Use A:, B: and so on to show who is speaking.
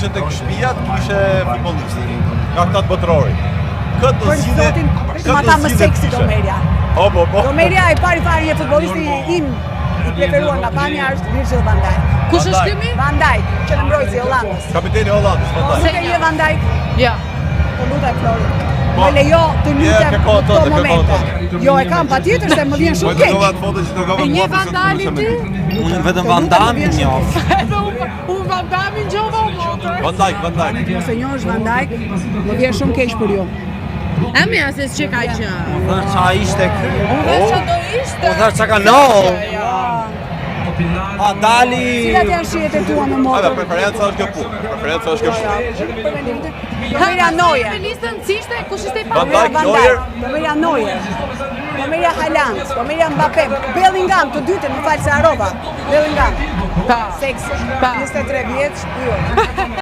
A: kishe tek shtëpia, kishe futbollistë. Nga këta të botërori.
B: Për zotin, ma ta më seksi Domeria.
A: Po.
B: Domeria e pari fare një futbollisti im i preferuar nga pamja është Virgil van Dijk.
C: Kush është ky mi?
B: Van Dijk, që në mbrojtësi i Hollandës.
A: Kapiteni i Hollandës, Van Dijk.
B: Nuk e je Van Dijk?
C: Ja.
B: Të lutaj Flori. Më lejo të lutem në këto momente. Jo, e kam patjetër se më vjen shumë keq.
C: E një Vandalin ti?
D: Unë vetëm Van Damme njoh.
C: Unë Van Damme njova o motër.
A: Van Dijk.
B: Nëse njohësh Van Dijk, më vjen shumë keq për ju.
C: E mja se s'qe ka që.
D: Unë thash qa ishte ky.
C: Unë dhe që do ishte.
D: Unë thash qa ka no. A dali.
B: Cilat janë shijet e tua në motor?
A: Preferenca është kjo punë.
B: Domeria Neuer.
C: Me listën cishte, kush ishte i
A: Van
C: parë?
A: Dijk, Neuer.
B: Domeria Neuer. Domeria Haaland, Domeria Mbappé, Bellingham, të dytën, më falë se harova. Bellingham. Seksi. 23 vjeç,